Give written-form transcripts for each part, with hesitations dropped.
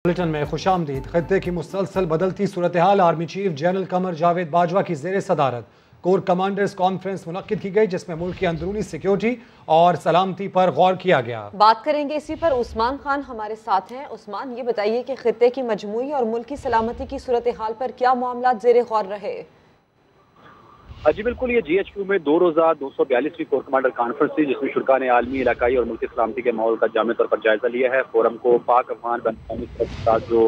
Bulletin में खुशामदीद। खत्ते की मुसलसल बदलती सूरत हाल, army chief general Qamar Javed Bajwa की जेर सदारत कोर कमांडर्स कॉन्फ्रेंस मुनक्किद की गई, जिसमें मुल्क की अंदरूनी सिक्योरिटी और सलामती पर गौर किया गया। बात करेंगे इसी पर। उस्मान खान हमारे साथ हैं। उस्मान, ये बताइए कि खत्ते की मजमूई और मुल्क की सलामती की सूरत हाल पर क्या मामला जेर गौर रहे? जी बिल्कुल, ये GHQ में 2 रोज़ा 242वीं कोर कमांडर कॉन्फ्रेंस थी, जिसमें शुरा ने आलमी, इलाकाई और मुल्क की सलामती के माहौल का जामे तौर पर जायजा लिया है। फोरम को पाक अफगान बैन के साथ जो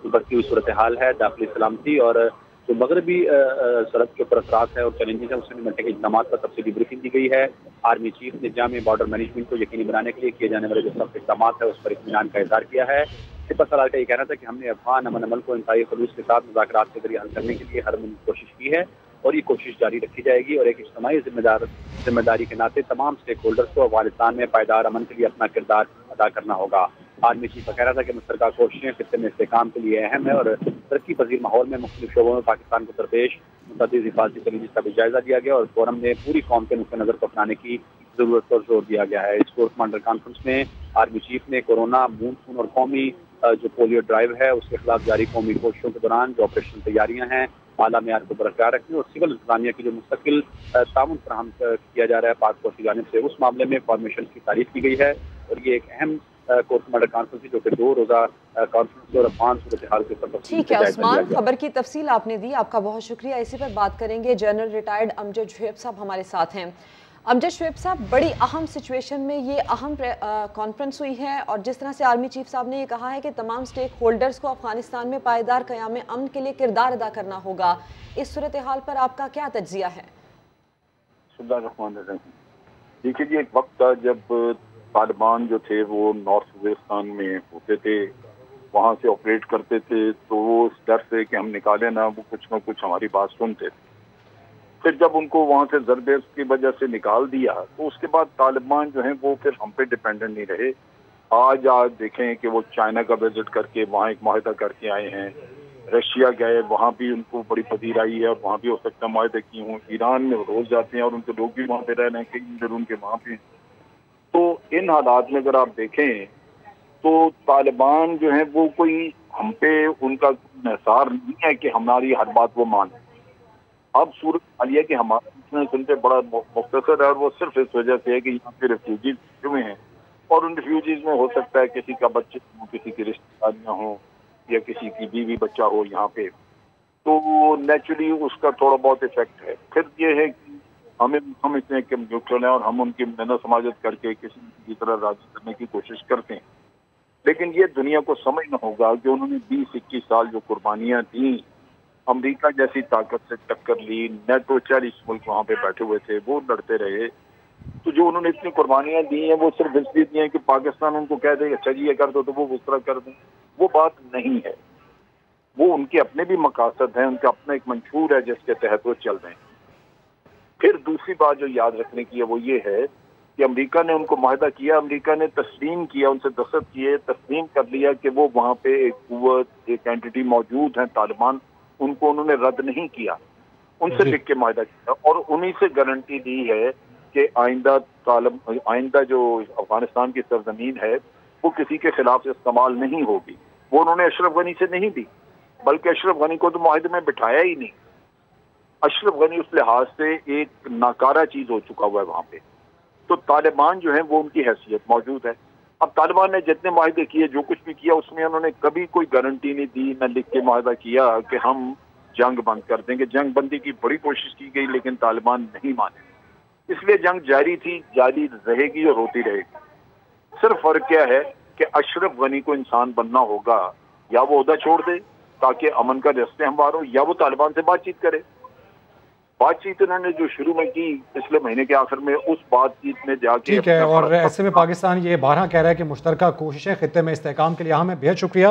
बढ़ती हुई सूरत हाल है, दाखिली सलामती और जो मगरबी सरहद के ऊपर असरात है और चैलेंजेस है, उससे निपटने के इक़दाम पर तफसीली ब्रीफिंग दी गई है। आर्मी चीफ ने जामे बॉर्डर मैनेजमेंट को यकीनी बनाने के लिए किए जाने वाले जो सख्त इक़दाम है, उस पर इत्मीनान का इज़हार किया है। सिपा सलार का ये कहना था कि हमने अफगान अमन अमल को इंतहाई खलूस के साथ मुज़ाकरात के जरिए हल करने के लिए हर मुमकिन कोशिश की है और ये कोशिश जारी रखी जाएगी और एक इज्तिमाई जिम्मेदारी के नाते तमाम स्टेक होल्डर्स को अफगानिस्तान में पायदार अमन के लिए अपना किरदार अदा करना होगा। आर्मी चीफ का कहना था कि मुश्तरका कोशिशें खित्ते में इस्तेहकाम के लिए अहम है और तरक्की पजीर माहौल में मुख्तलिफ शोबों में पाकिस्तान को दरपेश मुतअद्दिद हिफाजती चैलेंजेस का भी जायजा दिया गया और फोरम में पूरी कौम के नुक्ते नज़र को अपनाने की जरूरत पर जोर दिया गया है। इस कोर कमांडर कॉन्फ्रेंस में आर्मी चीफ ने कोरोना, मूनसून और कौमी जो पोलियो ड्राइव है उसके खिलाफ जारी कौमी कोशिशों के दौरान जो ऑपरेशन तैयारियां हैं, आला मेयार को बरकरार रखने और सिविल इंतजामिया की जो मुस्तकिल ताउन फराहम किया जा रहा है पाक फौज की जानिब से, उस मामले में फॉर्मेशन की तारीफ की गई है। और ये एक अहम कोर कमांडर कॉन्फ्रेंस थी जो कि 2 रोज़ा कॉन्फ्रेंस और अफगान सूरत हाल के ऊपर। ठीक है उस्मान, खबर की तफसील आपने दी, आपका बहुत शुक्रिया। इसी पर बात करेंगे। जनरल रिटायर्ड अमजद शुएब साहब हमारे साथ हैं। अमजद शुएब साहब, बड़ी अहम सिचुएशन में ये अहम कॉन्फ्रेंस हुई है और जिस तरह से आर्मी चीफ साहब ने ये कहा है कि तमाम स्टेक होल्डर्स को अफगानिस्तान में पायदार क़याम अमन के लिए किरदार अदा करना होगा, इस सूरत हाल पर आपका क्या तज्जिया है? देखिए जी, एक वक्त था जब तालिबान जो थे वो नॉर्थ वजिरिस्तान में होते थे, वहाँ से ऑपरेट करते थे, तो वो इस डर से कि हम निकाले ना, वो कुछ ना कुछ हमारी बात सुनते थे। फिर जब उनको वहाँ से ज़रबेस की वजह से निकाल दिया तो उसके बाद तालिबान जो है वो फिर हम पे डिपेंडेंट नहीं रहे। आज देखें कि वो चाइना का विजिट करके वहाँ एक माहिदा करके आए हैं, रशिया गए, वहाँ भी उनको बड़ी पदीर आई है और वहाँ भी हो सकता है माहिदे की हों। ईरान में रोज़ जाते हैं और उनके लोग भी वहाँ पे रह रहे हैं, कई लीडर उनके वहाँ पे। तो इन हालात में अगर आप देखें तो तालिबान जो है वो कोई हम पे उनका निसार नहीं है कि हमारी हर बात वो माने। अब सूरत हाल है कि हमारा सुन पे बड़ा मुख्तसर है और वो सिर्फ इस वजह से है कि यहाँ पे रिफ्यूजीज हुए हैं और उन रिफ्यूजीज में हो सकता है किसी का बच्चे हो, किसी की रिश्तेदारियाँ हों या किसी की बीवी बच्चा हो यहाँ पे, तो नेचुरली उसका थोड़ा बहुत इफेक्ट है। फिर ये है कि हम समझते हैं कि न्यूट्रल हैं और हम उनकी मेहनत समाजत करके किसी की तरह राजी करने की कोशिश करते हैं, लेकिन ये दुनिया को समझना होगा कि उन्होंने 20-21 साल जो कुर्बानियाँ दी, अमेरिका जैसी ताकत से टक्कर ली, नेटो 40 मुल्क वहाँ पे बैठे हुए थे, वो लड़ते रहे, तो जो उन्होंने इतनी कुर्बानियाँ दी हैं वो सिर्फ इसलिए दी हैं कि पाकिस्तान उनको कह दे अच्छा जी ये कर दो तो वो उस तरह कर दें, वो बात नहीं है। वो उनके अपने भी मकासद हैं, उनका अपना एक मंशूर है जिसके तहत वो चल रहे हैं। फिर दूसरी बात जो याद रखने की है वो ये है कि अमेरिका ने उनको माहिदा किया, अमेरिका ने तस्लीम किया, उनसे दस्तखत किए, तस्लीम कर लिया कि वो वहाँ पे एक कुव्वत, एक एंटिटी मौजूद है तालिबान, उनको उन्होंने रद्द नहीं किया, उनसे लिख के माहिदा किया और उन्हीं से गारंटी दी है कि आइंदा जो अफगानिस्तान की सरजमीन है वो किसी के खिलाफ इस्तेमाल नहीं होगी। वो उन्होंने अशरफ गनी से नहीं दी, बल्कि अशरफ गनी को तो माहिदे में बिठाया ही नहीं। अशरफ गनी उस लिहाज से एक नाकारा चीज हो चुका हुआ है वहाँ पे। तो तालिबान जो है वो उनकी हैसियत मौजूद है। अब तालिबान ने जितने माहिदे किए, जो कुछ भी किया, उसमें उन्होंने कभी कोई गारंटी नहीं दी, न लिख के माहिदा किया कि हम जंग बंद कर देंगे। जंग बंदी की बड़ी कोशिश की गई लेकिन तालिबान नहीं माने, इसलिए जंग जारी थी, जारी रहेगी और होती रहेगी। सिर्फ फर्क क्या है कि अशरफ गनी को इंसान बनना होगा, या वो ओहदा छोड़ दे ताकि अमन का रास्ते हमवार हो, या वो तालिबान से बातचीत करे। बातचीत उन्होंने जो शुरू में की पिछले महीने के आखिर में, उस बातचीत में जाके ठीक है। और ऐसे में पाकिस्तान ये बारहा कह रहा है कि मुश्तरका कोशिशें खित्ते में इस्तेहकाम के लिए अहम है। बेहद शुक्रिया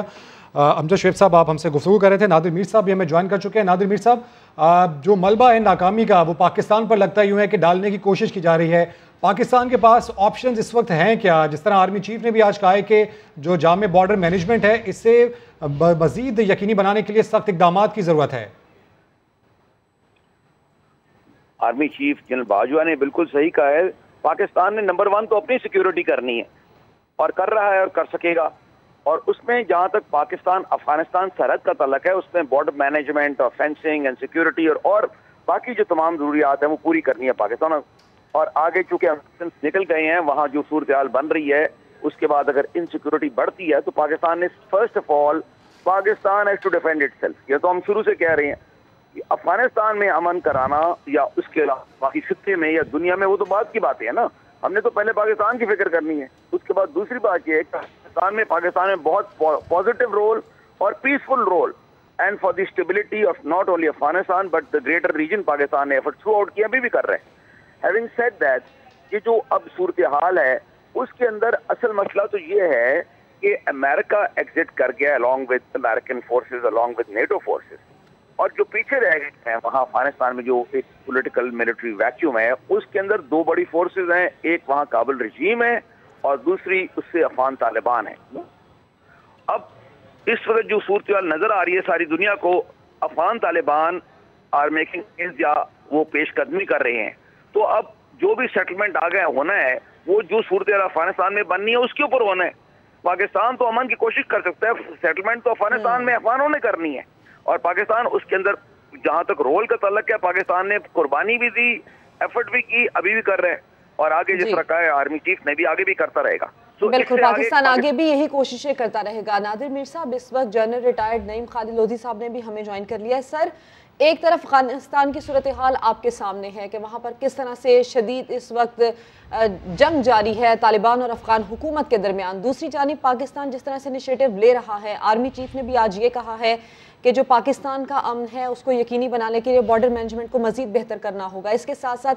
अमजद शुएब साहब, आप हमसे गुफ्तगू कर रहे थे। नादिर मीर साहब भी हमें ज्वाइन कर चुके हैं। नादिर मीर साहब, जो मलबा है नाकामी का वो पाकिस्तान पर लगता यूँ है कि डालने की कोशिश की जा रही है। पाकिस्तान के पास ऑप्शन इस वक्त हैं क्या? जिस तरह आर्मी चीफ ने भी आज कहा है कि जो जामे बॉर्डर मैनेजमेंट है इससे मजीद यकीनी बनाने के लिए सख्त इकदाम की जरूरत है। आर्मी चीफ जनरल बाजवा ने बिल्कुल सही कहा है। पाकिस्तान ने नंबर 1 तो अपनी सिक्योरिटी करनी है और कर रहा है और कर सकेगा, और उसमें जहां तक पाकिस्तान अफगानिस्तान सरहद का तल्लक है, उसमें बॉर्डर मैनेजमेंट और फेंसिंग एंड सिक्योरिटी और बाकी जो तमाम जरूरियात है वो पूरी करनी है पाकिस्तान। और आगे चूंकि हम निकल गए हैं, वहां जो सूरत हाल बन रही है, उसके बाद अगर इनसिक्योरिटी बढ़ती है तो पाकिस्तान ने first of all Pakistan has to defend itself. ये तो हम शुरू से कह रहे हैं कि अफगानिस्तान में अमन कराना या उसके अलावा बाकी खित्ते में या दुनिया में, वो तो बात की बात है ना। हमने तो पहले पाकिस्तान की फिक्र करनी है। उसके बाद दूसरी बात यह है कि पाकिस्तान में बहुत पॉजिटिव रोल और peaceful role and for the stability of not only Afghanistan but the greater region Pakistan ने एफर्ट थ्रू आउट किया, अभी भी कर रहे हैं। हैविंग सेड दैट, ये जो अब सूरत हाल है उसके अंदर असल मसला तो ये है कि अमेरिका एग्जिट कर गया along with American forces, along with NATO forces, और जो पीछे रह गए हैं वहाँ अफगानिस्तान में जो एक पॉलिटिकल मिलिट्री वैक्यूम है, उसके अंदर दो बड़ी फोर्सेस हैं, एक वहाँ काबुल रजीम है और दूसरी उससे अफगान तालिबान है। अब इस वक्त जो सूरत नजर आ रही है सारी दुनिया को, अफगान तालिबान आर मेकिंग या वो पेशकदमी कर रहे हैं। तो अब जो भी सेटलमेंट आगे होना है वो जो सूरत अफगानिस्तान में बननी है उसके ऊपर होना है। पाकिस्तान तो अमन की कोशिश कर सकता है, सेटलमेंट तो अफगानिस्तान में अफगानों ने करनी है, और पाकिस्तान उसके अंदर जहां तक रोल का तल्लक है, पाकिस्तान ने कुर्बानी भी दी, एफर्ट भी की, अभी भी कर रहे हैं, और आगे जिस तरह का है आर्मी चीफ ने भी आगे भी करता रहेगा। बिल्कुल, पाकिस्तान आगे भी यही कोशिशें करता रहेगा। नादिर मीर साहब, इस वक्त जनरल रिटायर्ड नईम खालिद लोधी साहब ने भी हमें ज्वाइन कर लिया है। सर, एक तरफ अफगानिस्तान की सूरत हाल आपके सामने है कि वहाँ पर किस तरह से शदीद इस वक्त जंग जारी है तालिबान और अफगान हुकूमत के दरमियान। दूसरी जानिब पाकिस्तान जिस तरह से इनिशिएटिव ले रहा है, आर्मी चीफ ने भी आज ये कहा है कि जो पाकिस्तान का अमन है उसको यकीनी बनाने के लिए बॉर्डर मैनेजमेंट को मजीद बेहतर करना होगा। इसके साथ साथ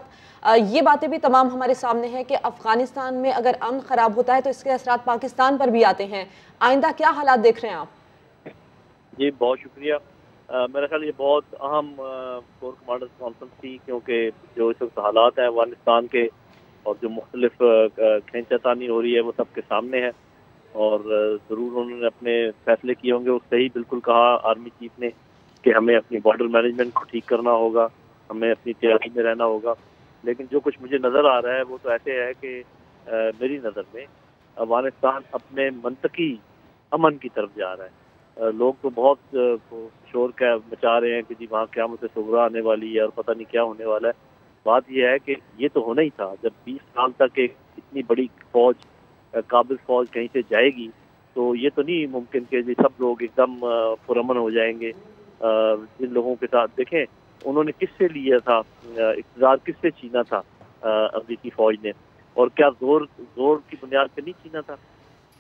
ये बातें भी तमाम हमारे सामने हैं कि अफगानिस्तान में अगर अमन ख़राब होता है तो इसके असरात पाकिस्तान पर भी आते हैं। आइंदा क्या हालात देख रहे हैं आप? जी बहुत शुक्रिया। मेरा ख्याल ये बहुत अहम कोर कमांडर्स कॉन्फ्रेंस थी, क्योंकि जो इस वक्त हालात हैं अफगानिस्तान के और जो मुख्तलिफ खींचातानी हो रही है वो सबके सामने है, और ज़रूर उन्होंने अपने फैसले किए होंगे। वो सही बिल्कुल कहा आर्मी चीफ ने कि हमें अपनी बॉर्डर मैनेजमेंट को ठीक करना होगा, हमें अपनी तैयारी में रहना होगा। लेकिन जो कुछ मुझे नज़र आ रहा है वो तो ऐसे है कि मेरी नज़र में अफगानिस्तान अपने मंतकी अमन की तरफ जा रहा है। लोग तो बहुत शोर क्या मचा रहे हैं कि जी वहाँ क़यामत सुग़रा आने वाली है और पता नहीं क्या होने वाला है। बात यह है कि ये तो होना ही था। जब 20 साल तक एक इतनी बड़ी फौज, काबिल फौज कहीं से जाएगी तो ये तो नहीं मुमकिन कि जी सब लोग एकदम पुरअमन हो जाएंगे। जिन लोगों के साथ देखें उन्होंने किससे लिया था इक़्तिदार, किससे छीना था अमरीकी फौज ने, और क्या जोर की बुनियाद पे नहीं छीना था।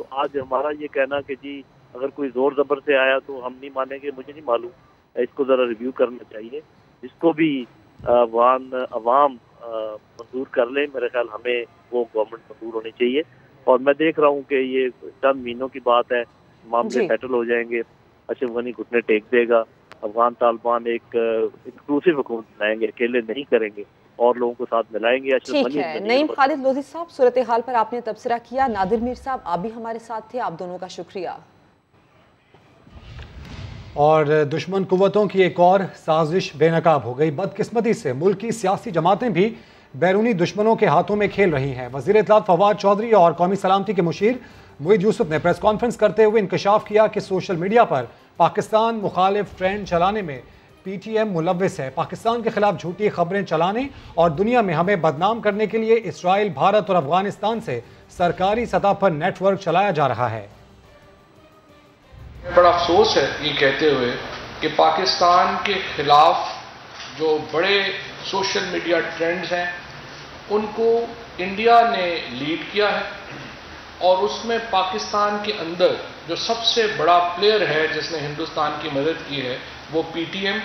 तो आज हमारा ये कहना कि जी अगर कोई जोर जबर से आया तो हम नहीं मानेंगे, मुझे नहीं मालूम, इसको ज़रा रिव्यू करना चाहिए। इसको भी अवाम मंजूर कर ले, मेरे ख्याल हमें वो गवर्नमेंट मंजूर होनी चाहिए। और मैं देख रहा हूँ कि ये चंद महीनों की बात है, मामले सेटल हो जाएंगे, अशरफ गनी घुटने टेक देगा, अफगान तालिबान एक इंक्लूसिव हुकूमत बनाएंगे, अकेले नहीं करेंगे और लोगों को साथ मिलाएंगे। ठीक है, नईम खालिद लोधी साहब, सूरत हाल पर आपने तबसरा किया। नादिर मीर साहब, आप भी हमारे साथ थे, आप दोनों का शुक्रिया। और दुश्मन कुव्वतों की एक और साजिश बेनकाब हो गई। बदकिस्मती से मुल्क की सियासी जमातें भी बैरूनी दुश्मनों के हाथों में खेल रही हैं। वज़ीर इत्तलात फवाद चौधरी और कौमी सलामती के मुशीर मुईद यूसुफ ने प्रेस कॉन्फ्रेंस करते हुए इंकशाफ किया कि सोशल मीडिया पर पाकिस्तान मुखालिफ ट्रेंड चलाने में PTM मुलव्विस है। पाकिस्तान के खिलाफ झूठी खबरें चलाने और दुनिया में हमें बदनाम करने के लिए इसराइल, भारत और अफगानिस्तान से सरकारी सतह पर नेटवर्क चलाया जा रहा है। बड़ा अफसोस है ये कहते हुए कि पाकिस्तान के खिलाफ जो बड़े सोशल मीडिया ट्रेंड्स हैं उनको इंडिया ने लीड किया है, और उसमें पाकिस्तान के अंदर जो सबसे बड़ा प्लेयर है जिसने हिंदुस्तान की मदद की है वो PTM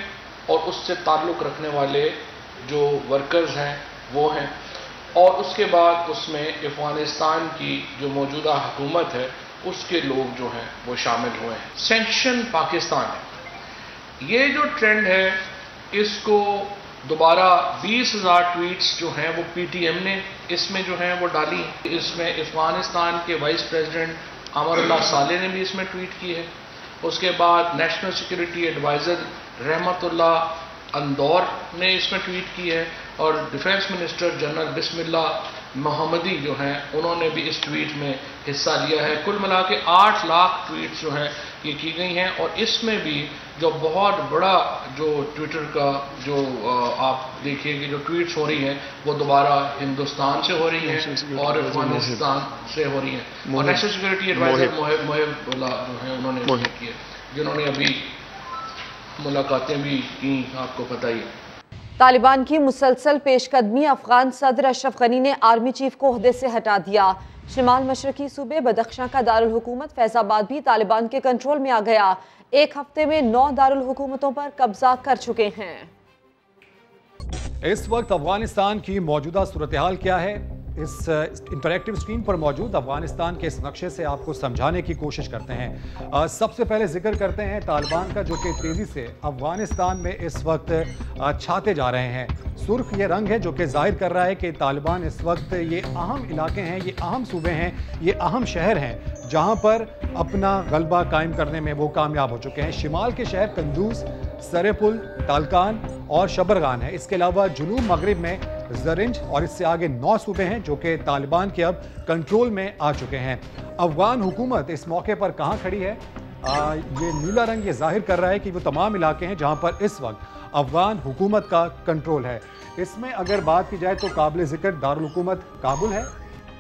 और उससे ताल्लुक़ रखने वाले जो वर्कर्स हैं वो हैं, और उसके बाद उसमें अफगानिस्तान की जो मौजूदा हुकूमत है उसके लोग जो हैं वो शामिल हुए हैं। सैंक्शन पाकिस्तान है। ये जो ट्रेंड है इसको दोबारा 20,000 ट्वीट्स जो हैं वो PTM ने इसमें जो हैं वो डाली। इसमें अफगानिस्तान के वाइस प्रेसिडेंट अमरुल्लाह साले ने भी इसमें ट्वीट की है। उसके बाद नेशनल सिक्योरिटी एडवाइज़र रहमतुल्लाह अंदौर ने इसमें ट्वीट की है, और डिफेंस मिनिस्टर जनरल बिस्मिल्लाह मोहम्मदी जो हैं उन्होंने भी इस ट्वीट में हिस्सा लिया है। कुल मिला के 8 लाख ट्वीट्स जो हैं ये की गई हैं और इसमें भी जो बहुत बड़ा जो ट्विटर का जो आप देखिए कि जो ट्वीट्स हो रही हैं वो दोबारा हिंदुस्तान से हो रही हैं और अफगानिस्तान से हो रही हैं। और नेशनल सिक्योरिटी एडवाइजर मोहिब जो है उन्होंने की है, जिन्होंने अभी मुलाकातें भी की, आपको पता ही है। तालिबान की मुसलसल पेशकदमी, अफगान सदर अशरफ गनी ने आर्मी चीफ को ओहदे से हटा दिया। शिमाल मशरकी सूबे बदख्शां का दारुल हुकूमत फैजाबाद भी तालिबान के कंट्रोल में आ गया। एक हफ्ते में 9 दारुल हुकूमतों पर कब्जा कर चुके हैं। इस वक्त अफगानिस्तान की मौजूदा सूरत हाल क्या है, इस इंटरैक्टिव स्क्रीन पर मौजूद अफगानिस्तान के इस नक्शे से आपको समझाने की कोशिश करते हैं। सबसे पहले जिक्र करते हैं तालिबान का, जो कि तेज़ी से अफगानिस्तान में इस वक्त छाते जा रहे हैं। सुर्ख ये रंग है जो कि जाहिर कर रहा है कि तालिबान इस वक्त ये अहम इलाके हैं, ये अहम सूबे हैं, ये अहम शहर हैं जहां पर अपना गलबा कायम करने में वो कामयाब हो चुके हैं। शिमाल के शहर कंदूज, सरेपुल, तालकान और शबरगान है। इसके अलावा जुनूब मगरिब में जरिंज और इससे आगे 9 सूबे हैं जो कि तालिबान के अब कंट्रोल में आ चुके हैं। अफगान हुकूमत इस मौके पर कहाँ खड़ी है? ये नीला रंग ये जाहिर कर रहा है कि वो तमाम इलाके हैं जहाँ पर इस वक्त अफगान हुकूमत का कंट्रोल है। इसमें अगर बात की जाए तो काबिल ज़िक्र दारुल हुकूमत काबुल है,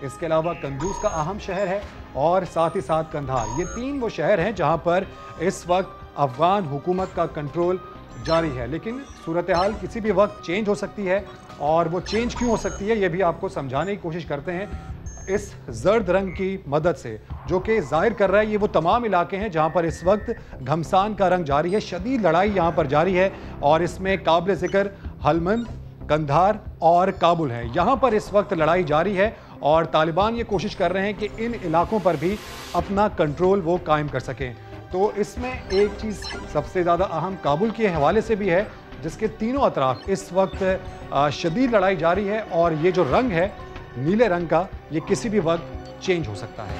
इसके अलावा कंदूज का अहम शहर है और साथ ही साथ कंधार। ये 3 वो शहर हैं जहाँ पर इस वक्त अफगान हुकूमत का कंट्रोल जारी है। लेकिन सूरत हाल किसी भी वक्त चेंज हो सकती है और वो चेंज क्यों हो सकती है ये भी आपको समझाने की कोशिश करते हैं इस जर्द रंग की मदद से, जो कि जाहिर कर रहा है ये वो तमाम इलाके हैं जहां पर इस वक्त घमसान का रंग जारी है। शदीद लड़ाई यहां पर जारी है और इसमें काबिल ज़िक्र हलमंद, कंधार और काबुल है। यहां पर इस वक्त लड़ाई जारी है और तालिबान ये कोशिश कर रहे हैं कि इन इलाकों पर भी अपना कंट्रोल वो कायम कर सकें। तो इसमें एक चीज़ सबसे ज़्यादा अहम काबुल के हवाले से भी है, जिसके तीनों अतराफ इस वक्त शदीद लड़ाई जारी है और ये जो रंग है नीले रंग का, ये किसी भी वक्त चेंज हो सकता है।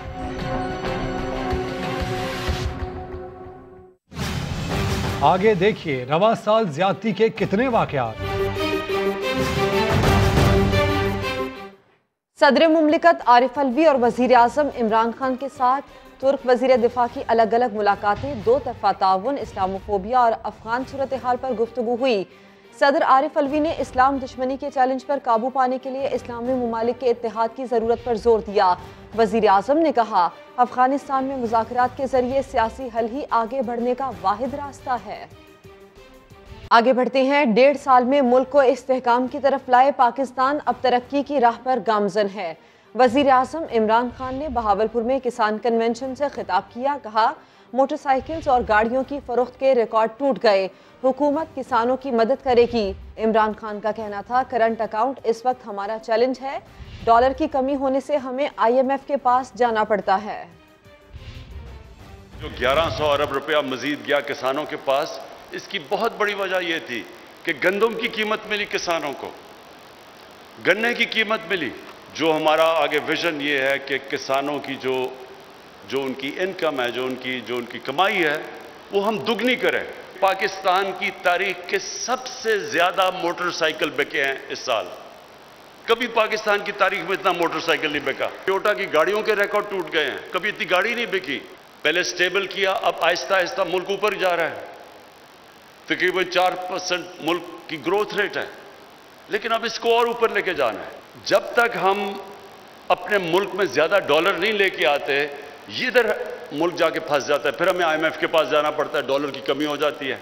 आगे देखिए रवा साल ज्यादती के कितने वाकयात। सदर मुमलिकत आरिफ अलवी और वजीर आजम इमरान खान के साथ तुर्क वजीर दिफा की अलग अलग मुलाकातें, 2 तरफा ताउन, इस्लामोफोबिया और अफगान सूरत हाल पर गुफ्तगू हुई। सदर आरिफ अलवी ने इस्लाम दुश्मनी के चैलेंज पर काबू पाने के लिए इस्लामी ममालिक के इत्तेहाद की ज़रूरत पर जोर दिया। वजीर आज़म ने कहा अफगानिस्तान में मुज़ाकरात के जरिए सियासी हल ही आगे बढ़ने का वाहिद रास्ता है। आगे बढ़ते हैं। 1.5 साल में मुल्क को इस्तेहकाम की तरफ लाए पाकिस्तान अब तरक्की की राह पर गामजन है। वजीर आज़म इमरान खान ने बहावलपुर में किसान कन्वेंशन से खिताब किया। कहा मोटरसाइकिल्स और गाड़ियों की फरोख्त के रिकॉर्ड टूट गए, हुकूमत किसानों की मदद करेगी। इमरान खान का कहना था करंट अकाउंट इस वक्त हमारा चैलेंज है, डॉलर की कमी होने से हमें IMF के पास जाना पड़ता है। जो 1100 अरब रुपया मजीद गया किसानों के पास, इसकी बहुत बड़ी वजह यह थी कि गंदम की कीमत मिली किसानों को, गन्ने की कीमत मिली। जो हमारा आगे विजन ये है कि किसानों की जो उनकी इनकम है, जो उनकी कमाई है, वो हम दुगनी करें। पाकिस्तान की तारीख के सबसे ज्यादा मोटरसाइकिल बिके हैं इस साल। कभी पाकिस्तान की तारीख में इतना मोटरसाइकिल नहीं बिका। टोयोटा की गाड़ियों के रिकॉर्ड टूट गए हैं, कभी इतनी गाड़ी नहीं बिकी। पहले स्टेबल किया, अब आहिस्ता आहिस्ता मुल्क ऊपर जा रहा है। तकरीबन 4% मुल्क की ग्रोथ रेट है, लेकिन अब इसको और ऊपर लेके जाना है। जब तक हम अपने मुल्क में ज्यादा डॉलर नहीं लेके आते, इधर मुल्क जाके फंस जाता है, फिर हमें IMF के पास जाना पड़ता है, डॉलर की कमी हो जाती है।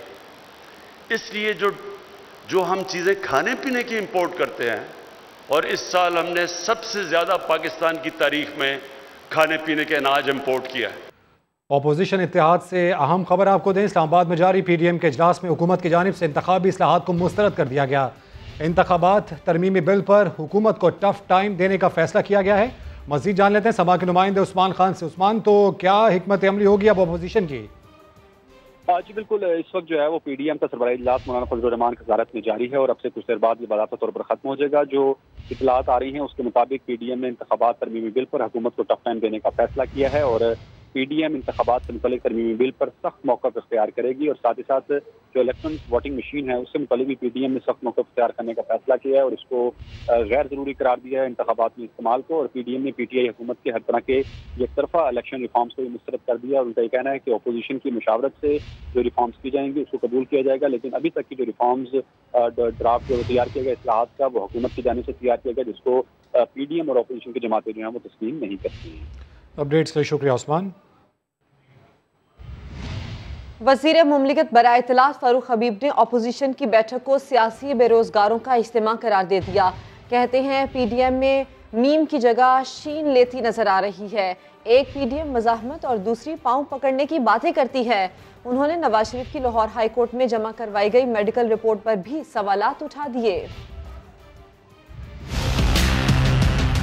इसलिए जो हम चीजें खाने पीने की इंपोर्ट करते हैं, और इस साल हमने सबसे ज्यादा पाकिस्तान की तारीख में खाने पीने के अनाज इंपोर्ट किया है। अपोजिशन इत्तेहाद से अहम खबर आपको दें। इस्लामाबाद में जारी PDM के इजलास में हुकूमत की जानिब से इंतखाबी इस्लाहात को मुस्तरद कर दिया गया। इंतखाबात तरमीमी बिल पर हुकूमत को टफ टाइम देने का फैसला किया गया है। मजीद जान लेते हैं सभा के नुमाइंदे उस्मान खान से। उस्मान, तो क्या हिकमत अमली होगी अब अपोजिशन की? जी बिल्कुल, इस वक्त जो है वो PDM का सरबराही इजलास मौलाना फजलुर रहमान की सदारत में जारी है और अब से कुछ देर बाद ये बाज़ाब्ता तौर पर खत्म हो जाएगा। जो इतलात आ रही हैं उसके मुताबिक PDM ने इंतखाबात तरमीमी बिल पर हुकूमत को टफ टाइम देने का फैसला किया है और PDM इंतखाबात से मुतल्लिक तरमीमी बिल पर सख्त मौक़िफ़ इख्तियार करेगी और साथ ही साथ जो इलेक्ट्रॉनिक वोटिंग मशीन है उससे मुतल्लिक भी PDM ने सख्त मौक़िफ़ इख्तियार करने का फैसला किया है और इसको गैर ज़रूरी करार दिया है इंतखाबात में इस्तेमाल को। और PDM ने PTI हुकूमत के हर तरह के एक तरफा इलेक्शन रिफॉर्म्स को भी मुस्तरद कर दिया और उनका ये कहना है कि अपोजिशन की मुशावरत से जो रिफॉर्म्स की जाएंगी उसको कबूल किया जाएगा, लेकिन अभी तक की जो रिफॉर्म्स ड्राफ्ट जो तैयार किया गया इस्लाहात का वो हुकूमत की जानिब से तैयार किया गया जिसको PDM और अपोजिशन की जमातें जो हैं वो तस्लीम नहीं करती हैं। अपडेट्स के लिए शुक्रिया उस्मान। वज़ीर मुमलिकत बराए इत्तलात फारूक हबीब ने अपोजिशन की बैठक को सियासी बेरोजगारों का इज्तिमा करार दे दिया। कहते हैं PDM में मीम की जगह शीन लेती नजर आ रही है। एक PDM मज़ाहमत और दूसरी पाँव पकड़ने की बातें करती है। उन्होंने नवाज शरीफ की लाहौर हाई कोर्ट में जमा करवाई गई मेडिकल रिपोर्ट पर भी सवालात उठा दिए।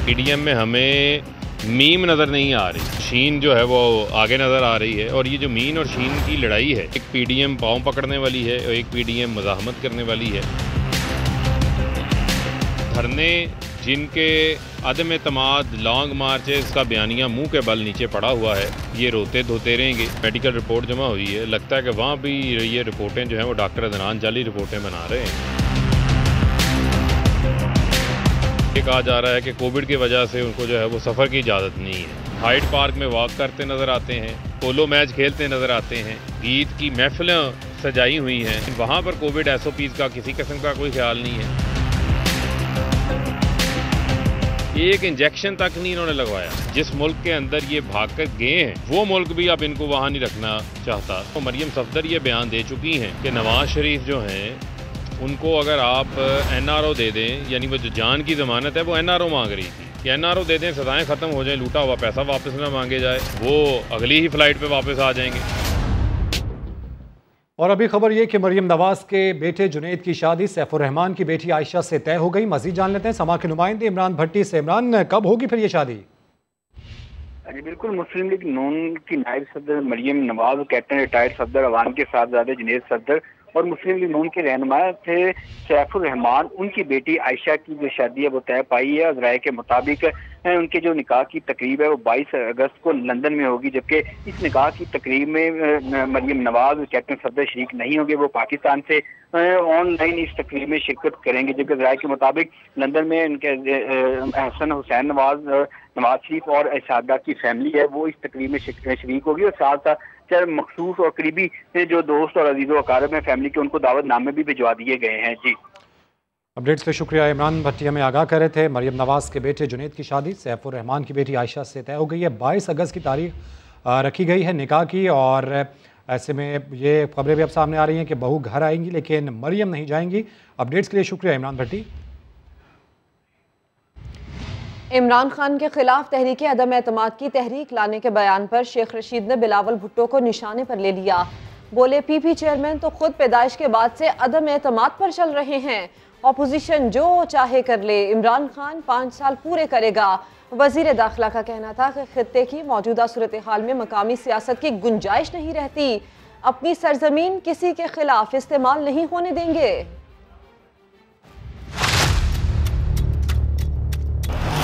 PDM में हमें मीम नज़र नहीं आ रही, शीन जो है वो आगे नज़र आ रही है। और ये जो मीन और शीन की लड़ाई है, एक PDM पाँव पकड़ने वाली है और एक PDM मज़ाहमत करने वाली है। धरने जिनके अदम एतमाद लॉन्ग मार्चेस का बयानिया मुंह के बल नीचे पड़ा हुआ है, ये रोते धोते रहेंगे। मेडिकल रिपोर्ट जमा हुई है, लगता है कि वहाँ भी ये रिपोर्टें जो हैं वो डॉक्टर अदनान जाली रिपोर्टें बना रहे हैं। ये कहा जा रहा है कि कोविड की वजह से उनको जो है वो सफ़र की इजाज़त नहीं है। हाइड पार्क में वॉक करते नज़र आते हैं, पोलो मैच खेलते नज़र आते हैं, गीत की महफिलें सजाई हुई हैं। वहाँ पर कोविड SOPs का किसी किस्म का कोई ख्याल नहीं है। एक इंजेक्शन तक नहीं इन्होंने लगवाया। जिस मुल्क के अंदर ये भाग कर गए हैं वो मुल्क भी अब इनको वहाँ नहीं रखना चाहता। तो मरियम सफदर ये बयान दे चुकी हैं कि नवाज शरीफ जो हैं उनको अगर आप NRO दे दें, यानी वो जो जान की ज़मानत है वो NRO मांग रही थी कि NRO दे दें, सजाएं ख़त्म हो जाएं, लूटा हुआ पैसा वापस ना मांगे जाए, वो अगली ही फ़्लाइट पे वापस आ जाएंगे। और अभी खबर ये कि मरियम नवाज के बेटे जुनैद की शादी सैफुर रहमान की बेटी आयशा से तय हो गई। मज़ीद जान लेते हैं समा के नुमाइंदे इमरान भट्टी से। इमरान, कब होगी फिर ये शादी? जी बिल्कुल, मुस्लिम लीग नून की नायब सदर मरियम नवाज, कैप्टन रिटायर्ड सफदर अवान के साहबजादे जुनैद सफदर और मुस्लिम लीग नून के रहनुमा थे सैफुर रहमान, उनकी बेटी आयशा की जो शादी है वो तय पाई है। अज़राए के मुताबिक उनके जो निकाह की तकरीब है वो 22 अगस्त को लंदन में होगी, जबकि इस निकाह की तकरीब में मरियम नवाज कैप्टन सफदर शरीक नहीं होंगे, वो पाकिस्तान से ऑनलाइन इस तकरीब में शिरकत करेंगे। जबकि अज़राए के मुताबिक लंदन में उनके हसन हुसैन नवाज शरीफ और सादा की फैमिली है वो इस तकरीब में शरीक होगी और साथ साथ मखसूस और करीबी जो दोस्त और अजीज़ अकारब हैं फैमिली के, उनको दावत नामे भी भिजवा दिए गए हैं। जी, अपडेट्स के शुक्रिया। इमरान भट्टी हमें आगाह कर रहे थे। मरियम नवाज के बेटे जुनैद की शादी सैफुर रहमान की बेटी आयशा से तय हो गई है। 22 अगस्त की तारीख रखी गई है निकाह की। और ऐसे में ये खबरें भी अब सामने आ रही हैं कि बहू घर आएंगी लेकिन मरियम नहीं जाएंगी। अपडेट्स के लिए शुक्रिया इमरान भट्टी। इमरान खान के खिलाफ तहरीक अदम एतमाद की तहरीक लाने के बयान पर शेख रशीद ने बिलावल भुट्टो को निशाने पर ले लिया। बोले PP चेयरमैन तो खुद पैदाइश के बाद से अदम एतमाद पर चल रहे हैं, अपोजिशन जो चाहे कर ले, इमरान खान 5 साल पूरे करेगा। वजीर दाखिला का कहना था कि खित्ते की मौजूदा सूरत हाल में मकामी सियासत की गुंजाइश नहीं रहती, अपनी सरजमीन किसी के खिलाफ इस्तेमाल नहीं होने देंगे।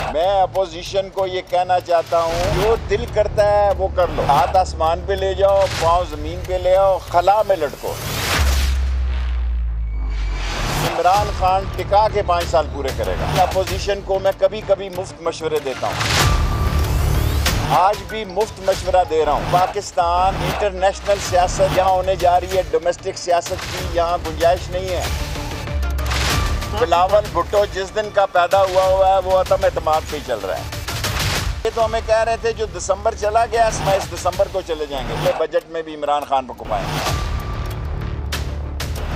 मैं अपोजिशन को ये कहना चाहता हूँ, जो दिल करता है वो कर लो, हाथ आसमान पे ले जाओ, पाँव जमीन पे ले आओ, खला में लटको। इमरान खान टिका के 5 साल पूरे करेगा। अपोजिशन को मैं कभी कभी मुफ्त मशवरे देता हूँ, आज भी मुफ्त मशवरा दे रहा हूँ। पाकिस्तान इंटरनेशनल सियासत यहाँ होने जा रही है, डोमेस्टिक सियासत की यहाँ गुंजाइश नहीं है। बिलावल भुट्टो जिस दिन का पैदा हुआ है वो अदम एतमाद पे चल रहा है। ये तो हमें कह रहे थे जो दिसंबर चला गया, इस दिसंबर को चले जाएंगे। बजट में भी इमरान खान को पाएंगे।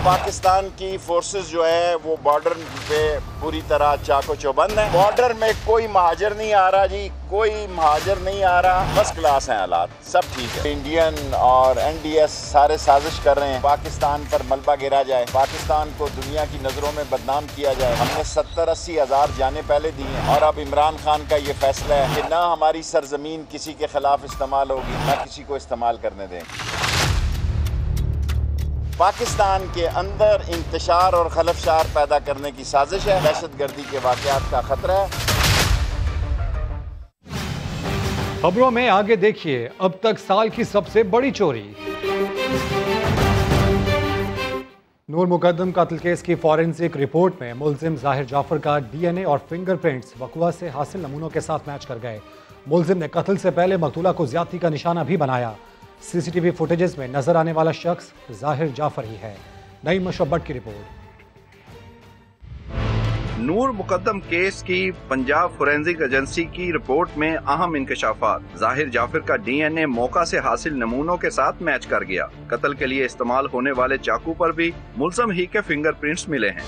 पाकिस्तान की फोर्सेस जो है वो बॉर्डर पे पूरी तरह चाको चौबंद है। बॉर्डर में कोई महाजर नहीं आ रहा जी, कोई महाजर नहीं आ रहा। फर्स्ट क्लास हैं हालात, सब ठीक है। इंडियन और NDS सारे साजिश कर रहे हैं पाकिस्तान पर मलबा गिरा जाए, पाकिस्तान को दुनिया की नज़रों में बदनाम किया जाए। हमने 70-80 हज़ार जाने पहले दी हैं और अब इमरान खान का ये फैसला है कि ना हमारी सरजमीन किसी के खिलाफ इस्तेमाल होगी, ना किसी को इस्तेमाल करने देंगे। पाकिस्तान के अंदर इंतशार और खलफशार पैदा करने की साजिश है, दहशत गर्दी के वाक़यात का खतरा है। खबरों में आगे देखिए, अब तक साल की सबसे बड़ी चोरी। नूर मुकद्दम कत्ल केस की फॉरेंसिक रिपोर्ट में मुलजिम जाहिर जाफर का डीएनए और फिंगरप्रिंट्स वकवा से हासिल नमूनों के साथ मैच कर गए। मुलजिम ने कत्ल से पहले मकतूला को ज्यादती का निशाना भी बनाया। सीसीटीवी फुटेजेस में नजर आने वाला शख्स जाहिर जाफर ही है। नईम अशरफ भट्ट की रिपोर्ट। नूर मुकद्दम केस की पंजाब फोरेंसिक एजेंसी की रिपोर्ट में अहम इंकशाफात। जाहिर जाफर का डीएनए मौका से हासिल नमूनों के साथ मैच कर गया। कत्ल के लिए इस्तेमाल होने वाले चाकू पर भी मुलजिम ही के फिंगरप्रिंट्स मिले हैं।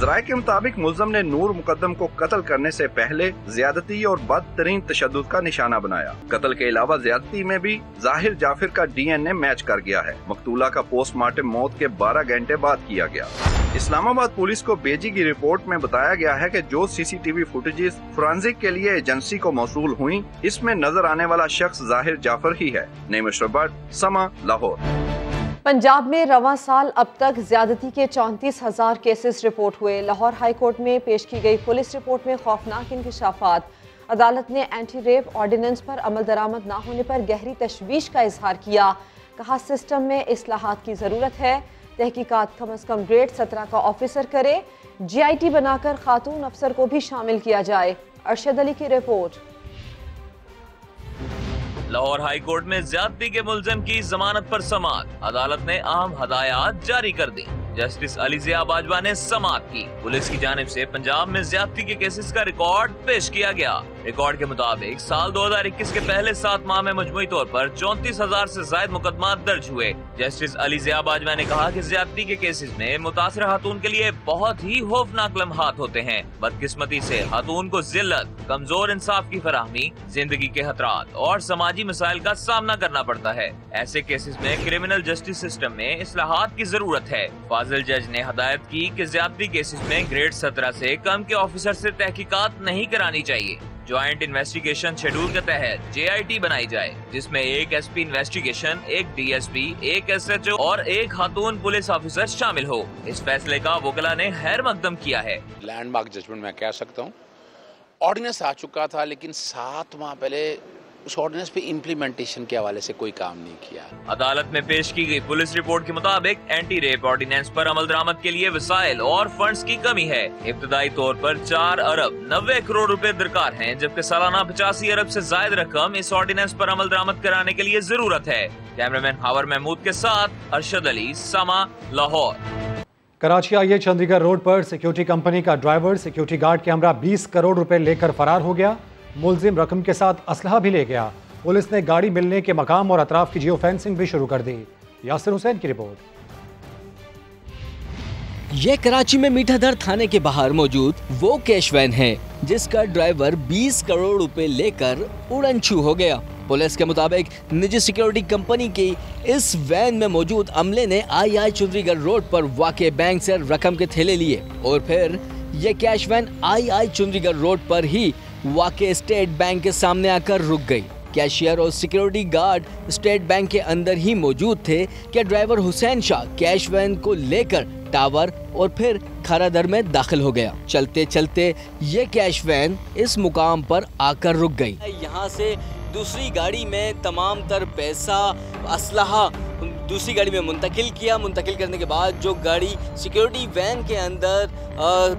ज़राए के मुताबिक मुलजिम ने नूर मुकद्दम को कत्ल करने से पहले ज्यादती और बदतरीन तशद्दुद का निशाना बनाया। कत्ल के अलावा ज्यादती में भी जाहिर जाफर का डीएनए मैच कर गया है। मकतूला का पोस्टमार्टम मौत के 12 घंटे बाद किया गया। इस्लामाबाद पुलिस को भेजी गई रिपोर्ट में बताया गया है कि जो सीसीटीवी फुटेजेस फोरेंसिक के लिए एजेंसी को मौसूल हुई, इसमें नजर आने वाला शख्स जाहिर जाफर ही है। नईम अशरफ भट्ट, समा, लाहौर। पंजाब में रवां साल अब तक ज्यादती के 34,000 केसेस रिपोर्ट हुए। लाहौर हाई कोर्ट में पेश की गई पुलिस रिपोर्ट में खौफनाक इंकशाफात। अदालत ने एंटी रेप ऑर्डिनेंस पर अमल दरामद न होने पर गहरी तशवीश का इजहार किया। कहा सिस्टम में इस्लाहात की जरूरत है। तहकीकात कम अज कम ग्रेड 17 का ऑफिसर करे। GIT बनाकर खातून अफसर को भी शामिल किया जाए। अरशद अली की रिपोर्ट। लाहौर हाई कोर्ट में ज्यादती के मुलजिम की जमानत पर समाअत। अदालत ने अहम हदायत जारी कर दी। जस्टिस अलीजिया बाजवा ने समाअत की। पुलिस की जानिब से पंजाब में ज्यादती के केसेस का रिकॉर्ड पेश किया गया। रिकॉर्ड के मुताबिक साल 2021 के पहले 7 माह में मजमूई तौर पर 34,000 से ज्यादा मुकदमा दर्ज हुए। जस्टिस अलीजिया बाजवा ने कहा कि ज्यादती के केसेस में मुतासर खातून के लिए बहुत ही खौफनाक लम्हात होते हैं। बदकिस्मती से खातून को जिल्लत, कमजोर इंसाफ की फराहमी, जिंदगी के खतरात और समाजी मसाइल का सामना करना पड़ता है। ऐसे केसेस में क्रिमिनल जस्टिस सिस्टम में इस्लाहात की जरूरत है। फाजिल जज ने हदायत की कि ज्यादती केसेस में ग्रेड 17 से कम के ऑफिसर से तहकीकात नहीं करानी चाहिए। ज्वाइंट इन्वेस्टिगेशन शेड्यूल के तहत JIT बनाई जाए, जिसमें एक SP इन्वेस्टिगेशन, एक DSP, एक SHO और एक खातून पुलिस ऑफिसर शामिल हो। इस फैसले का वकला ने खैर मकदम किया है। लैंडमार्क जजमेंट मैं कह सकता हूँ। ऑर्डिनेंस आ चुका था, लेकिन 7 माह पहले उस ऑर्डिनेंस पे इम्प्लीमेंटेशन के हवाले से कोई काम नहीं किया। अदालत में पेश की गई पुलिस रिपोर्ट के मुताबिक एंटी रेप ऑर्डिनेंस पर अमल दरामद के लिए वसाइल और फंड्स की कमी है। इब्तदाई तौर पर 4 अरब 90 करोड़ रुपए दरकार हैं, जबकि सालाना 85 अरब से ज्यादा रकम इस ऑर्डिनेंस पर अमल दरामद कराने के लिए जरूरत है। कैमरामैन हावर महमूद के साथ अरशद अली, समा, लाहौर। कराची आइए चंडीगढ़ रोड पर सिक्योरिटी कंपनी का ड्राइवर सिक्योरिटी गार्ड के हमरा 20 करोड़ रुपए लेकर फरार हो गया। मुलजिम रकम के साथ असलहा भी ले गया। पुलिस ने गाड़ी मिलने के मकाम और अतराफ की जियो फेंसिंग भी शुरू कर दी। यासिर हुसैन की रिपोर्ट। यह कराची में मीठाधर थाने के बाहर मौजूद वो कैश वैन है जिसका ड्राइवर 20 करोड़ रुपए लेकर उड़नछू हो गया। पुलिस के मुताबिक निजी सिक्योरिटी कंपनी की इस वैन में मौजूद अमले ने आई चुंदरीगढ़ रोड पर वाक़े बैंक से रकम के थैले लिए और फिर ये cash when I Chundrigarh road पर ही वाक़े स्टेट बैंक के सामने आकर रुक गई। कैशियर और सिक्योरिटी गार्ड स्टेट बैंक के अंदर ही मौजूद थे कि driver Hussain Shah cash van को लेकर टावर और फिर खरादर में दाखिल हो गया। चलते चलते ये कैश वैन इस मुकाम पर आकर रुक गई। यहाँ से दूसरी गाड़ी में तमाम तर पैसा, असलहा दूसरी गाड़ी में मुंतकिल किया। मुंतकिल करने के बाद जो गाड़ी सिक्योरिटी वैन के अंदर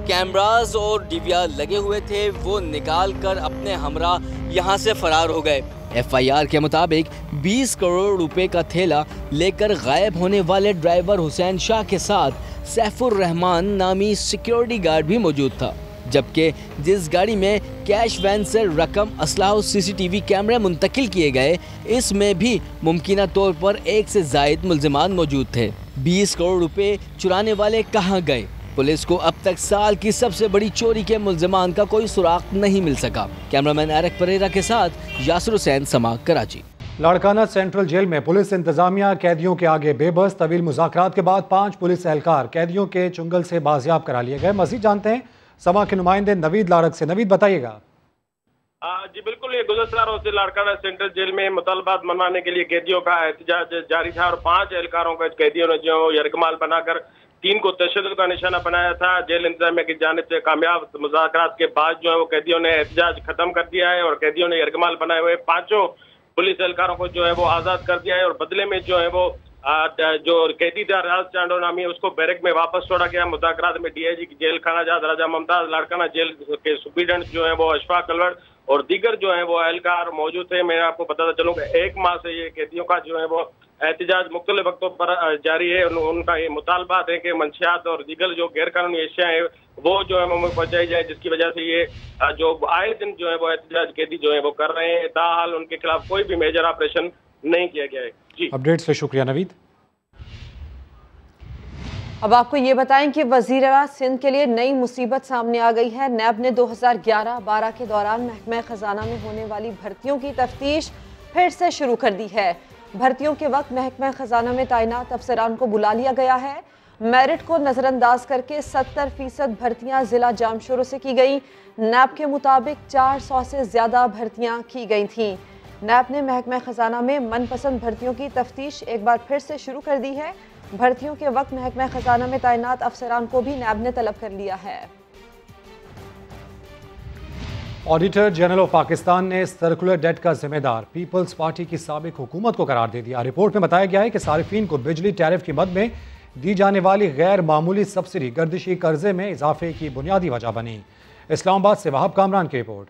कैमरास और DVR लगे हुए थे वो निकाल कर अपने हमरा यहाँ से फरार हो गए। FIR के मुताबिक 20 करोड़ रुपए का थैला लेकर गायब होने वाले ड्राइवर हुसैन शाह के साथ सैफुर रहमान नामी सिक्योरिटी गार्ड भी मौजूद था, जबकि जिस गाड़ी में कैश वैन से रकम, असलाह और CCTV कैमरे मुंतकिल किए गए, इसमें भी मुमकिना तौर पर 1 से ज़ायद मुल्ज़िमान मौजूद थे। 20 करोड़ रुपए चुराने वाले कहाँ गए? पुलिस को अब तक साल की सबसे बड़ी चोरी के मुल्ज़िमान का कोई सुराग नहीं मिल सका। कैमरामैन एरिक परेरा के साथ यासिर हुसैन, समा, कराची। लाड़काना सेंट्रल जेल में पुलिस इंतजामिया कैदियों के आगे बेबस। तवील मुज़ाकरात के बाद 5 पुलिस एहलकार कैदियों के चुंगल से बाजियाब करा लिए गए। मज़ीद जानते हैं समा के नुमाइंदे नवीद लाड़क से। नवीद, बताइएगा। जी बिल्कुल, ये गुज़श्ता रोज से लाड़काना सेंट्रल जेल में मुतालबात मनवाने के लिए कैदियों का एहतजाज जारी था और 5 एहलकारों को कैदियों ने जो यरगमाल बनाकर 3 को तशद्दुद का निशाना बनाया था। जेल इंतजामिया की जानिब से कामयाब मुज़ाकरात के बाद जो है वो कैदियों ने एहतजाज खत्म कर दिया है और कैदियों ने यरगमाल बनाए हुए 5 पुलिस एहलकारों को जो है वो आज़ाद कर दिया है और बदले में जो है वो जो कैदी था राज चांडो नामी उसको बैरक में वापस छोड़ा गया। मुज़ाकरात में DIG की जेल खाना जात राजा मुमताज लाड़काना जेल के सुप्रीडेंट जो है वो अशफाक अलवर और दीगर जो है वो एहलकार मौजूद थे। मैं आपको बताता चलूँ कि 1 माह से ये कैदियों का जो है वो एहतजाज मुख्तलिफ वक्तों पर जारी है। उनका ये मुतालबात है कि मंशियात और दीगर जो गैर कानूनी अशिया है वो जो है वो पहुंचाई जाए, जिसकी वजह से ये जो आए दिन जो है वो एहतजाज कैदी जो है वो कर रहे हैं। ताहाल उनके खिलाफ कोई भी मेजर ऑपरेशन नहीं किया गया है। जी अपडेट्स के शुक्रिया नवीद। अब आपको ये बताएं कि वज़ीर सिंध के लिए नई मुसीबत सामने आ गई है। नैब ने 2011-12 के दौरान महकमा खजाना में होने वाली भर्तियों की तफ्तीश फिर से शुरू कर दी है। भर्तियों के वक्त महकमा खजाना में तैनात अफसरान को बुला लिया गया है। मेरिट को नज़रअंदाज करके 70% भर्तियां ज़िला जामशोरों से की गई। नैब के मुताबिक 400 से ज़्यादा भर्तियां की गई थीं। नैब ने महकमा खजाना में मनपसंद भर्तियों की तफ्तीश एक बार फिर से शुरू कर दी है। भर्तियों के वक्त महकमा खजाना में तैनात अफसरान को भी नैब ने तलब कर लिया है। ऑडिटर जनरल ऑफ पाकिस्तान ने सर्कुलर डेट का जिम्मेदार पीपल्स पार्टी की साबिक हुकूमत को करार दे दिया। रिपोर्ट में बताया गया है कि सारिफीन को बिजली टैरिफ की मद में दी जाने वाली गैर मामूली सब्सिडी गर्दिशी कर्जे में इजाफे की बुनियादी वजह बनी। इस्लामाबाद से वहाब कामरान की रिपोर्ट।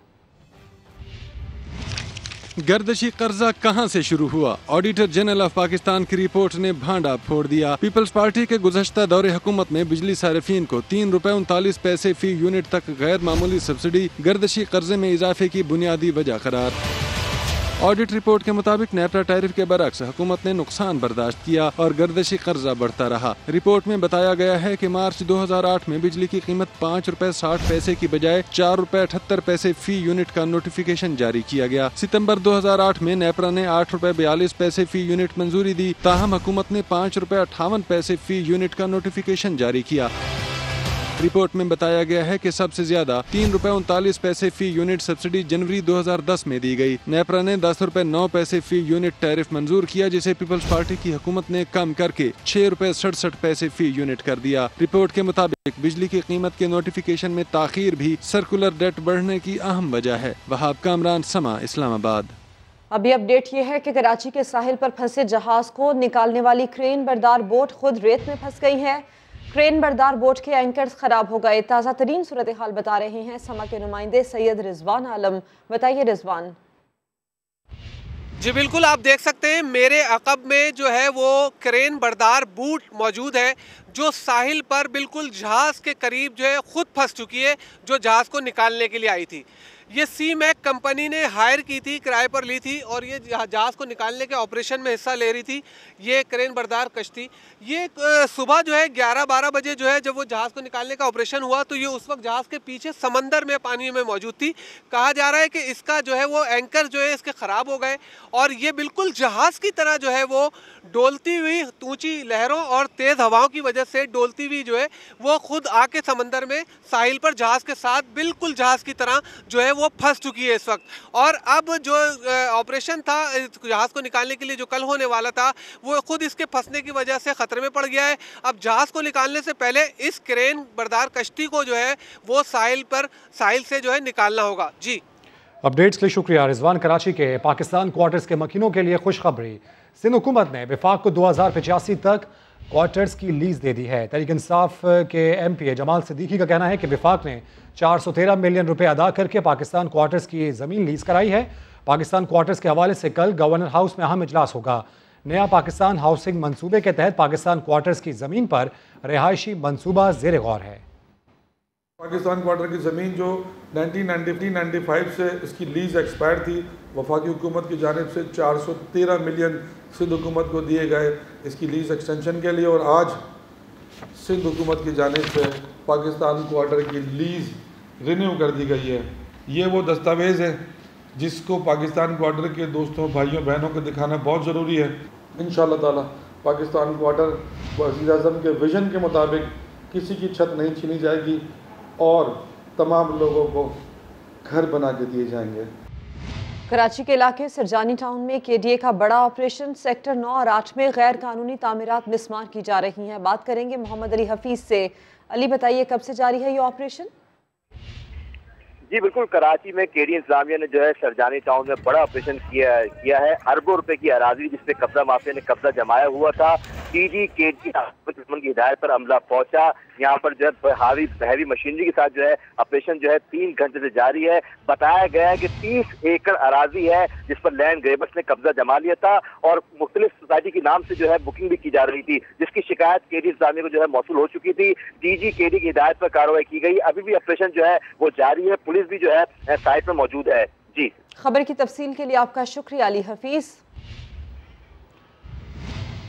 गर्दशी कर्जा कहां से शुरू हुआ? ऑडिटर जनरल ऑफ पाकिस्तान की रिपोर्ट ने भांडा फोड़ दिया। पीपल्स पार्टी के गुज़श्ता दौरे हुकूमत में बिजली सारिफीन को 3 रुपए 39 पैसे फी यूनिट तक गैर मामूली सब्सिडी गर्दशी कर्जे में इजाफे की बुनियादी वजह करार। ऑडिट रिपोर्ट के मुताबिक नेपरा टैरिफ के बरक्स हुकूमत ने नुकसान बर्दाश्त किया और गर्दशी कर्जा बढ़ता रहा। रिपोर्ट में बताया गया है कि मार्च 2008 में बिजली की कीमत 5 रुपए 60 पैसे की बजाय 4 रुपए 78 पैसे फी यूनिट का नोटिफिकेशन जारी किया गया। सितंबर 2008 में नेपरा ने 8 रुपए 42 पैसे फी यूनिट मंजूरी दी। ताहम हुकूमत ने 5 रुपए 58 पैसे फी यूनिट का नोटिफिकेशन जारी किया। रिपोर्ट में बताया गया है कि सबसे ज्यादा 3 रुपए 39 पैसे फी यूनिट सब्सिडी जनवरी 2010 में दी गई। नेपरा ने 10 रुपए 9 पैसे फी यूनिट टैरिफ मंजूर किया, जिसे पीपल्स पार्टी की हुकूमत ने कम करके 6 रुपए 67 पैसे फी यूनिट कर दिया। रिपोर्ट के मुताबिक बिजली की कीमत के नोटिफिकेशन में ताखीर भी सर्कुलर डेट बढ़ने की अहम वजह है। वहाब कामरान, समा, इस्लामाबाद। अभी अपडेट ये है कि कराची के साहिल पर फंसे जहाज को निकालने वाली क्रेन बरदार बोट खुद रेत में फंस गई है। क्रेन बरदार बोट के एंकर्स खराब हो गए। ताज़ा तरीन सूरत हाल बता रहे हैं समा के नुमाइंदे सैयद रिजवान आलम। बताइए रिजवान। जी बिल्कुल, आप देख सकते हैं मेरे अकब में जो है वो क्रेन बरदार बोट मौजूद है जो साहिल पर बिल्कुल जहाज के करीब जो है खुद फंस चुकी है, जो जहाज को निकालने के लिए आई थी। ये सी मैक कंपनी ने हायर की थी, किराए पर ली थी और ये जहाज़ को निकालने के ऑपरेशन में हिस्सा ले रही थी। ये क्रेन बरदार कश्ती ये सुबह जो है 11-12 बजे जो है जब वो जहाज़ को निकालने का ऑपरेशन हुआ तो ये उस वक्त जहाज़ के पीछे समंदर में पानी में मौजूद थी। कहा जा रहा है कि इसका जो है वो एंकर जो है इसके ख़राब हो गए और ये बिल्कुल जहाज़ की तरह जो है वो डोलती हुई ऊँची लहरों और तेज़ हवाओं की वजह से डोलती हुई जो है वो खुद आके समंदर में साहिल पर जहाज़ के साथ बिल्कुल जहाज़ की तरह जो है वो फंस चुकी है इस वक्त। और अब जो ऑपरेशन था जहाज़ को निकालने के लिए जो कल होने वाला था वो खुद इसके फंसने की वजह से खतरे में पड़ गया है। अब जहाज़ को निकालने से पहले इस क्रेन बरदार कश्ती को जो है वो साहिल से जो है निकालना होगा। जी अपडेट्स के लिए शुक्रिया रिजवान। कराची के पाकिस्तान क्वार्टर्स के मकीनों के लिए खुशखबरी। सिंध हुकूमत ने विफाक को 2085 तक क्वार्टर्स की लीज दे दी है। तहरीक इंसाफ के MPA जमाल सिद्दीकी का कहना है कि विफाक ने 413 मिलियन रुपए अदा करके पाकिस्तान क्वार्टर्स की ज़मीन लीज कराई है। पाकिस्तान क्वार्टर्स के हवाले से कल गवर्नर हाउस में अहम इजलास होगा। नया पाकिस्तान हाउसिंग मंसूबे के तहत पाकिस्तान क्वार्टर्स की ज़मीन पर रिहायशी मंसूबा ज़ेर गौर है। पाकिस्तान क्वार्टर की ज़मीन जो 1995 से इसकी लीज एक्सपायर थी, वफाकी हुकूमत की जानिब से 413 मिलियन सिंध हुकूमत को दिए गए इसकी लीज एक्सटेंशन के लिए और आज सिंध हुकूमत की जानिब से पाकिस्तान क्वार्टर की लीज रिन्यू कर दी गई है। ये वो दस्तावेज़ है जिसको पाकिस्तान क्वार्टर के दोस्तों भाइयों बहनों को दिखाना बहुत ज़रूरी है। इंशाअल्लाह ताला पाकिस्तान क्वार्टर वज़ीर आज़म के विज़न के मुताबिक किसी की छत नहीं छीनी जाएगी और तमाम लोगों को घर बना के दिए जाएंगे। कराची के इलाके सरजानी टाउन में केडीए का बड़ा ऑपरेशन। सेक्टर 9 और 8 में गैर कानूनी तामीरात मिसमार की जा रही हैं। बात करेंगे मोहम्मद अली हफीज से। अली, बताइए कब से जारी है ये ऑपरेशन? जी बिल्कुल, कराची में केडीए इंतजामिया ने जो है सरजानी टाउन में बड़ा ऑपरेशन किया है। अरबों रुपए की अराजी जिसपे कब्जा माफिया ने कब्जा जमाया हुआ था। डीजी केडीए की हिदायत पर अमला पहुंचा। यहाँ पर जो है हैवी मशीनरी के साथ जो है ऑपरेशन जो है 3 घंटे से जारी है। बताया गया है कि 30 एकड़ अराजी है जिस पर लैंड ग्रेबर्स ने कब्जा जमा लिया था और मुख्तलिफ सोसाइटी के नाम से जो है बुकिंग भी की जा रही थी, जिसकी शिकायत केडीए इंतजामिया को जो है मौसूल हो चुकी थी। डीजी केडीए की हिदायत पर कार्रवाई की गई। अभी भी ऑपरेशन जो है वो जारी है। पुलिस भी जो है साइट पर मौजूद है। जी, खबर की तफसील के लिए आपका शुक्रिया अली हफीज।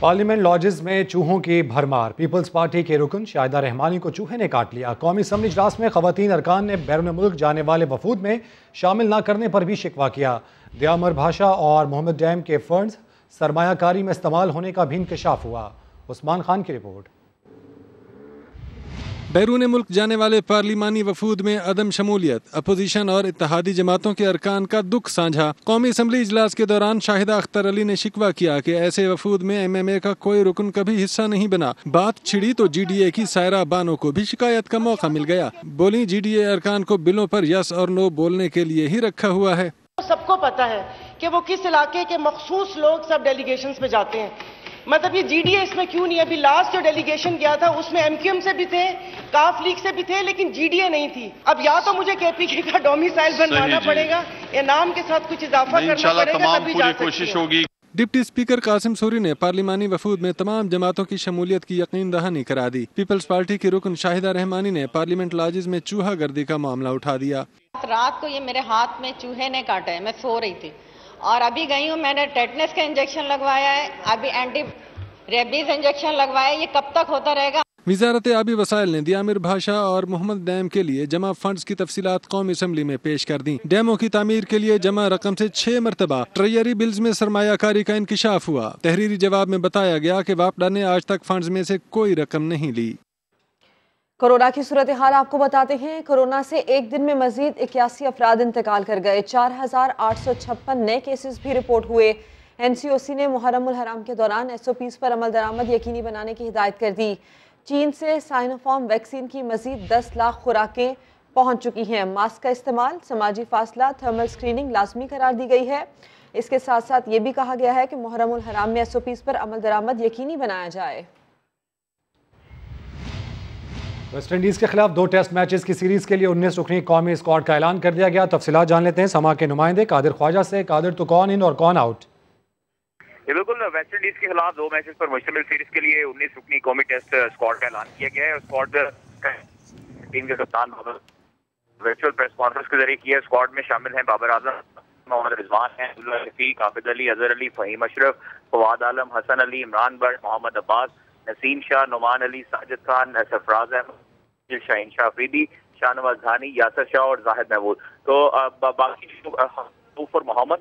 पार्लियामेंट लॉजेस में चूहों की भरमार। पीपल्स पार्टी के रुकन शाहिदा रहमानी को चूहे ने काट लिया। कौमी असम्बली इजलास में खवातीन अरकान ने बैरून मुल्क जाने वाले वफूद में शामिल न करने पर भी शिकवा किया। दयामर भाषा और मोहम्मद डैम के फंड्स सरमायाकारी में इस्तेमाल होने का भी इंकशाफ हुआ। उस्मान खान की रिपोर्ट। बैरून मुल्क जाने वाले पार्लिमानी वफूद में अदम शमूलियत, अपोजिशन और इत्तेहादी जमातों के अरकान का दुख साझा। कौमी असम्बली इजलास के दौरान शाहिदा अख्तर अली ने शिकवा किया कि ऐसे वफूद में MMA का कोई रुकन कभी हिस्सा नहीं बना। बात छिड़ी तो GDA की सायरा बानो को भी शिकायत का मौका मिल गया। बोली GDA अरकान को बिलों पर यस और नो बोलने के लिए ही रखा हुआ है। सबको पता है कि वो किस इलाके के मखसूस लोग सब डेलीगेशंस में जाते हैं। मतलब ये GDA इसमें क्यों नहीं है? अभी लास्ट जो डेलीगेशन गया था उसमें MQM से भी थे, काफ लीग से भी थे, लेकिन GDA नहीं थी। अब या तो मुझे KPK का डोमिसाइल बनवाना पड़ेगा या नाम के साथ कुछ इजाफा करना पड़ेगा, तभी जा कोशिश होगी। डिप्टी स्पीकर कासिम सूरी ने पार्लिमानी वफूद में तमाम जमातों की शमूलियत की यकीन दहानी करा दी। पीपल्स पार्टी की रुकन शाहिदा रहमानी ने पार्लियामेंट लॉजेस में चूहा गर्दी का मामला उठा दिया। रात को ये मेरे हाथ में चूहे ने काटा है, मैं सो रही थी और अभी गई हूँ, मैंने टेटनस का इंजेक्शन लगवाया है, अभी एंटी रेबीज इंजेक्शन लगवाया है। ये कब तक होता रहेगा? वजारत आबी वसाइल ने दयामिर भाषा और मोहम्मद डैम के लिए जमा फंड्स की तफसीलात कौमी असम्बली में पेश कर दी। डैमों की तामीर के लिए जमा रकम से 6 मरतबा ट्रेजरी बिल्स में सरमायाकारी का इंकिशाफ हुआ। तहरीरी जवाब में बताया गया कि वापडा ने आज तक फंड्स में से कोई रकम नहीं ली। कोरोना की सूरत हाल आपको बताते हैं। कोरोना से एक दिन में मजीद 81 अफराद इंतकाल कर गए। 4856 नए केसेस भी रिपोर्ट हुए। NCOC ने मुहर्रमुल हराम के दौरान SOPs पर अमल दरामद यकीनी बनाने की हिदायत कर दी। चीन से साइनोफार्म वैक्सीन की मजीद 10 लाख खुराकें पहुंच चुकी हैं। मास्क का इस्तेमाल, समाजी फासला, थर्मल स्क्रीनिंग लाजमी करार दी गई है। इसके साथ साथ ये भी कहा गया है कि मुहर्रमुल हराम में SOPs पर अमल दरामद यकीनी बनाया जाए। वेस्ट इंडीज के खिलाफ 2 टेस्ट मैचेस की सीरीज के लिए 19 रुकनी कौमी स्क्वाड का ऐलान कर दिया गया। तफसीलात जान लेते हैं समा के नुमाइंदे कादिर ख्वाजा से। कादिर, तो कौन इन और कौन आउट? ये बिल्कुल वेस्ट इंडीज के खिलाफ 2 मैचेस पर मुश्तमिल सीरीज के लिए 19 रुकनी कौमी टेस्ट स्क्वाड का ऐलान किया गया है। स्क्वाड टीम के कप्तान वर्चुअल प्रेस कॉन्फ्रेंस के जरिए किया। स्क्वाड में शामिल हैं बाबर आजम, मोहम्मद रिजवान हैं, रफीक, आबिद अली, अजहर अली, फहीम अशरफ, फवाद आलम, हसन अली, इमरान बट, मोहम्मद अब्बास, नसीम शाह, नुमान अली, साजिद खान, सरफराज अहमद, शाहीन शाह अफरीदी, शाहनवाज धानी, यासर शाह और जाहिद महमूद। तो बाकी पर मोहम्मद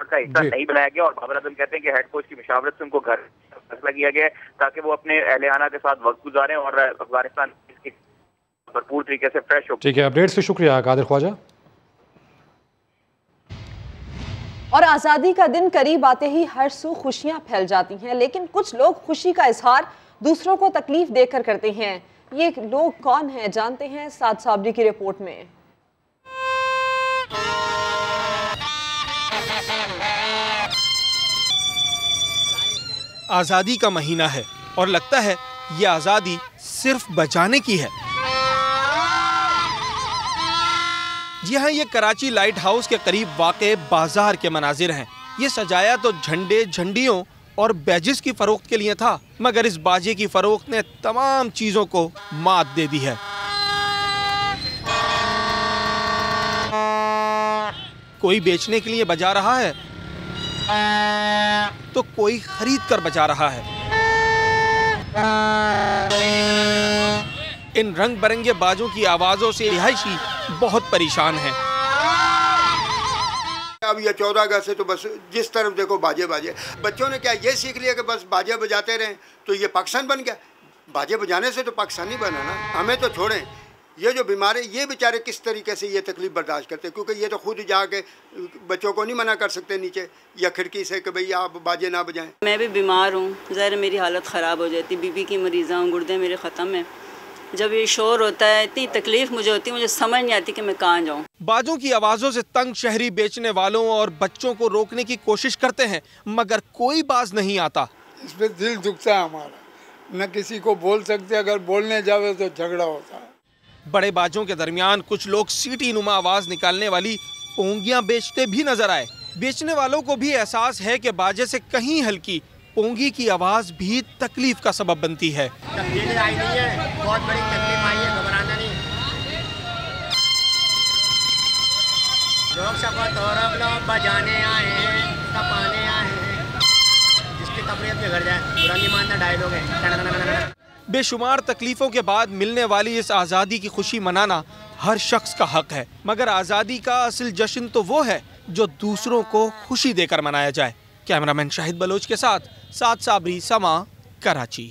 का हिस्सा नहीं बनाया गया और बाबर आजम कहते हैं कि हेड कोच की मशावरत से उनको घर फैसला किया गया है ताकि वो अपने अहलियाना के साथ वक्त गुजारें और अफगानिस्तान इसके भरपूर तरीके से फ्रेश हो। ठीक है, अपडेट्स के शुक्रिया कादिर ख्वाजा। और आज़ादी का दिन करीब आते ही हर सू खुशियां फैल जाती हैं, लेकिन कुछ लोग खुशी का इजहार दूसरों को तकलीफ देकर करते हैं। ये लोग कौन हैं जानते हैं साद साबरी की रिपोर्ट में। आज़ादी का महीना है और लगता है ये आज़ादी सिर्फ बचाने की है। जी हाँ, ये कराची लाइट हाउस के करीब वाक़े बाजार के मनाजिर हैं। ये सजाया तो झंडे, झंडियों और बैजेस की फरोख्त के लिए था, मगर इस बाजे की फरोख्त ने तमाम चीज़ों को मात दे दी है। कोई बेचने के लिए बजा रहा है तो कोई खरीद कर बचा रहा है। इन रंग बिरंगे बाजों की आवाजों से रिहायशी बहुत परेशान हैं। अब ये 14 अगस्त से तो बस जिस तरफ देखो बाजे बाजे। बच्चों ने क्या ये सीख लिया कि बस बाजे बजाते रहें तो ये पाकिस्तान बन गया। बाजे बजाने से तो पाकिस्तानी बना ना। हमें तो छोड़ें, ये जो बीमार है ये बेचारे किस तरीके से ये तकलीफ बर्दाश्त करते हैं, क्योंकि ये तो खुद जाके बच्चों को नहीं मना कर सकते नीचे या खिड़की से कि भाई आप बाजे ना बजाएं। मैं भी बीमार हूँ, ज़ाहिर मेरी हालत ख़राब हो जाती, बीपी की मरीज़ा हूँ, गुर्दे मेरे ख़त्म हैं। जब ये शोर होता है इतनी तकलीफ मुझे होती है, मुझे समझ नहीं आती कि मैं कहाँ जाऊँ। बाजों की आवाज़ों से तंग शहरी बेचने वालों और बच्चों को रोकने की कोशिश करते हैं मगर कोई बाज नहीं आता। इस पर दिल दुखता है हमारा, न किसी को बोल सकते, अगर बोलने जावे तो झगड़ा होता है। बड़े बाजों के दरमियान कुछ लोग सीटी नुमा आवाज निकालने वाली पोंगियां बेचते भी नजर आए। बेचने वालों को भी एहसास है कि बाजे से कहीं हल्की पोंगी की आवाज भी तकलीफ का सबब बनती है। तब्दीली आई नहीं है, बहुत बड़ी तकलीफ आई है, घबराना नहीं। लोग सब लोग बजाने आए हैं, कपाने आए हैं, जिसकी तबीयत में घर जाए, बुरा नहीं मानना डायलॉग है। बेशुमार तकलीफों के बाद मिलने वाली इस आज़ादी की खुशी मनाना हर शख्स का हक है, मगर आज़ादी का असल जश्न तो वो है जो दूसरों को खुशी देकर मनाया जाए। कैमरामैन शाहिद बलोच के साथ साबरी, समा, कराची।